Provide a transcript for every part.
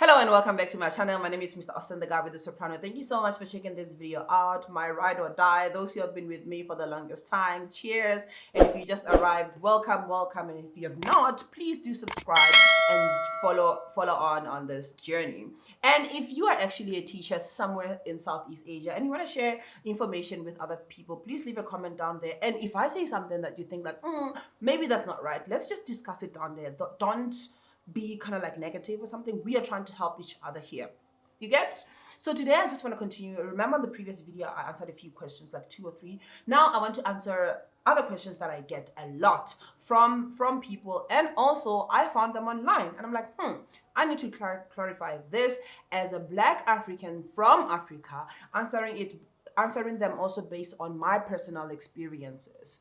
Hello and welcome back to my channel. My name is Mr. Austin, the guy with the soprano. Thank you so much for checking this video out. My ride or die, those who have been with me for the longest time, cheers. And if you just arrived, welcome. And if you have not, please do subscribe and follow on this journey. And if you are actually a teacher somewhere in Southeast Asia and you want to share information with other people, please leave a comment down there. And if I say something that you think like, maybe that's not right, let's just discuss it down there. Don't be kind of like negative or something. We are trying to help each other here. You get? So today I just want to continue. Remember in the previous video I answered a few questions, like 2 or 3. Now I want to answer other questions that I get a lot from people, and also I found them online and I'm like, I need to clarify this as a Black African from Africa, answering them also based on my personal experiences.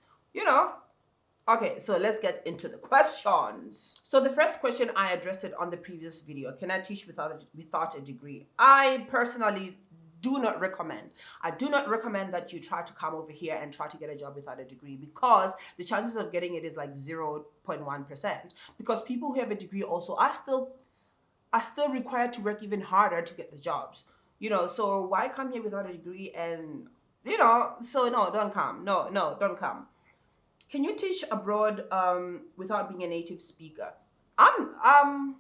Okay, so let's get into the questions. So the first question, I addressed it on the previous video. Can I teach without a degree? I personally do not recommend. I do not recommend that you try to come over here and try to get a job without a degree, because the chances of getting it is like 0.1%. Because people who have a degree also are still required to work even harder to get the jobs. So why come here without a degree? And so no, don't come. No, don't come. Can you teach abroad without being a native speaker?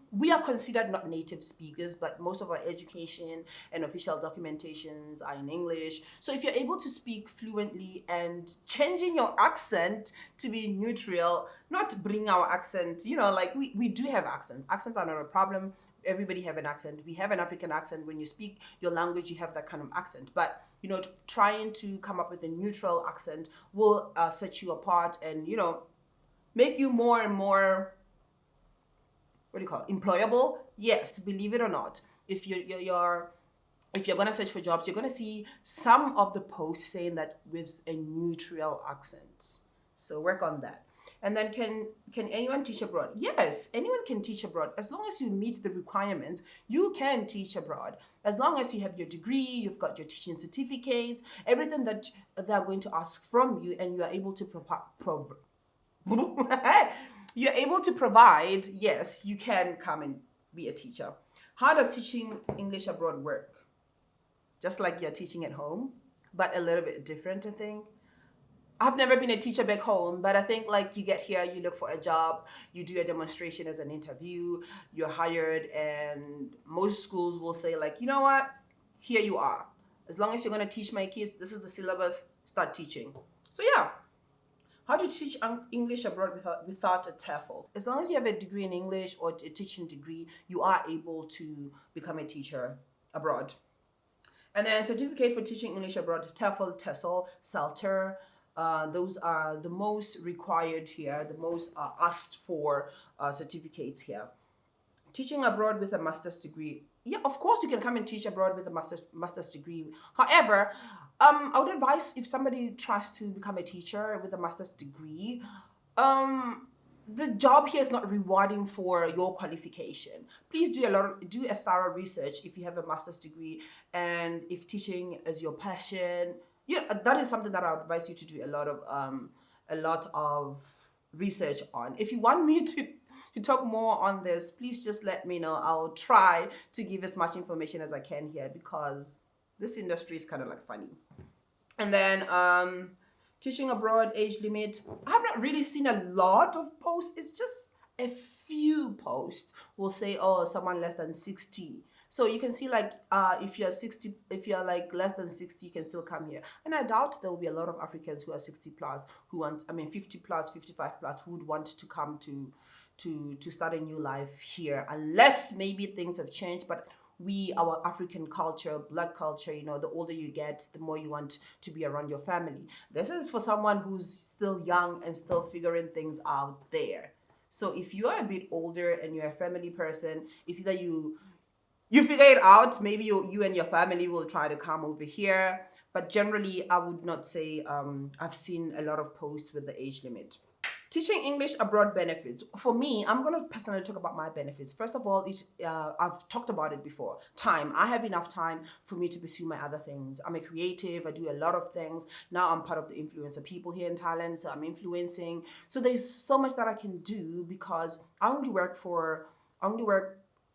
We are considered not native speakers, but most of our education and official documentations are in English. So if you're able to speak fluently and changing your accent to be neutral, not bring our accent, like we do have accents. Accents are not a problem. Everybody have an accent. We have an African accent. When you speak your language, you have that kind of accent. But trying to come up with a neutral accent will set you apart and make you more and more, what do you call it, employable. Yes, believe it or not, if you're gonna search for jobs, you're gonna see some of the posts saying that with a neutral accent. So work on that. And then can anyone teach abroad? Yes, anyone can teach abroad. As long as you meet the requirements, you can teach abroad. As long as you have your degree, you've got your teaching certificates, everything that they're going to ask from you, and you are able to you're able to provide, yes, you can come and be a teacher. How does teaching English abroad work? Just like you're teaching at home, but a little bit different, I think. I've never been a teacher back home, but I think like you get here, you look for a job, you do a demonstration as an interview, you're hired, and most schools will say like, you know what, here you are. As long as you're going to teach my kids, this is the syllabus, start teaching. So yeah, how to teach English abroad without a TEFL. As long as you have a degree in English or a teaching degree, you are able to become a teacher abroad. And then certificate for teaching English abroad, TEFL, TESOL, CELTER. Those are the most required here, the most asked for certificates here. Teaching abroad with a master's degree. Yeah, of course you can come and teach abroad with a master's degree. However, I would advise, if somebody tries to become a teacher with a master's degree, the job here is not rewarding for your qualification. Please do a thorough research if you have a master's degree, and if teaching is your passion. That is something that I would advise you to do a lot of research on. If you want me to talk more on this, please just let me know. I'll try to give as much information as I can here, because this industry is kind of like funny. And then teaching abroad, age limit. I have not really seen a lot of posts. It's just a few posts will say, oh, someone less than 60. So you can see like if you're like less than 60, you can still come here. And I doubt there will be a lot of Africans who are 60 plus, 50 plus, 55 plus, who would want to come to start a new life here, unless maybe things have changed. But our African culture, Black culture, the older you get, the more you want to be around your family. This is for someone who's still young and still figuring things out there. So if you are a bit older and you're a family person, it's either you figure it out, maybe you and your family will try to come over here. But generally, I would not say I've seen a lot of posts with the age limit. Teaching English abroad benefits. For me, I'm going to personally talk about my benefits. First of all, I've talked about it before. Time. I have enough time for me to pursue my other things. I'm a creative. I do a lot of things. Now I'm part of the influencer people here in Thailand, so I'm influencing. So there's so much that I can do, because I only work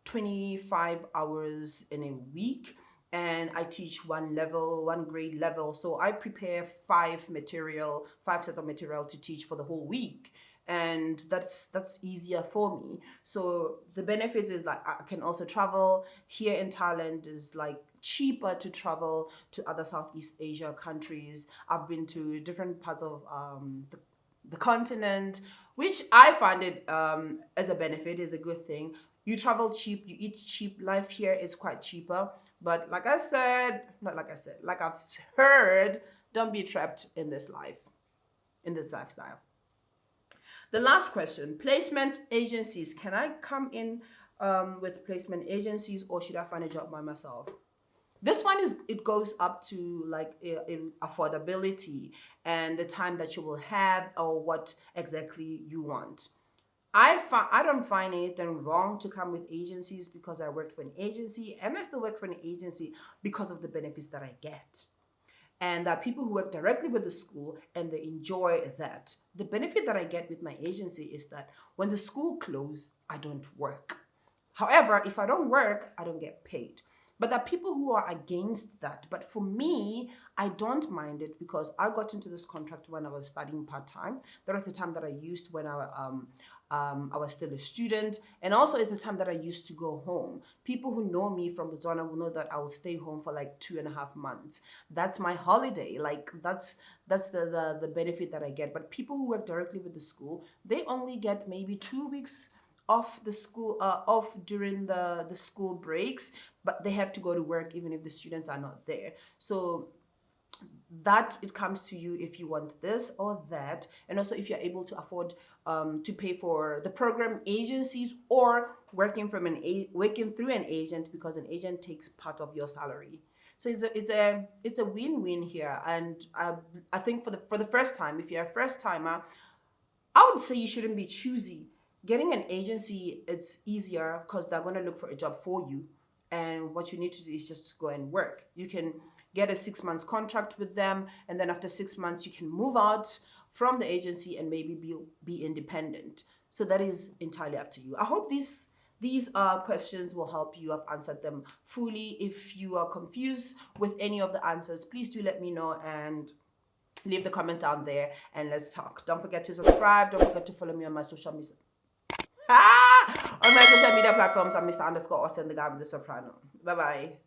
25 hours in a week, and I teach one grade level. So I prepare five sets of material to teach for the whole week. And that's easier for me. So the benefits is like I can also travel. Here in Thailand is like cheaper to travel to other Southeast Asia countries. I've been to different parts of the continent, which I find it as a benefit, is a good thing. You travel cheap, you eat cheap. Life here is quite cheaper. But like I said, not like I said, like I've heard, don't be trapped in this life, in this lifestyle. The last question, placement agencies. Can I come in with placement agencies, or should I find a job by myself? This one is, it goes up to like in affordability and the time that you will have, or what exactly you want. I don't find anything wrong to come with agencies, because I worked for an agency and I still work for an agency because of the benefits that I get. And that people who work directly with the school and they enjoy that. The benefit that I get with my agency is that when the school closes, I don't work. However, if I don't work, I don't get paid. But there are people who are against that. But for me, I don't mind it, because I got into this contract when I was studying part time. That was the time that I used when I was still a student, and also it's the time that I used to go home. People who know me from Botswana will know that I will stay home for like 2.5 months. That's my holiday. Like that's the benefit that I get. But people who work directly with the school, they only get maybe 2 weeks off the school off during the school breaks, but they have to go to work even if the students are not there. So that it comes to you if you want this or that, and also if you're able to afford to pay for the program agencies, or working through an agent, because an agent takes part of your salary. So it's a win-win here. And I think for the first time, if you're a first timer, I would say you shouldn't be choosy. Getting an agency, it's easier because they're going to look for a job for you. And what you need to do is just go and work. You can get a 6 months contract with them, and then after 6 months, you can move out from the agency and maybe be independent. So that is entirely up to you. I hope these questions will help you. I've answered them fully. If you are confused with any of the answers, please do let me know and leave the comment down there, and let's talk. Don't forget to subscribe. Don't forget to follow me on my social media. On my social media platforms, I'm Mr. _Austin, the guy with the soprano. Bye bye.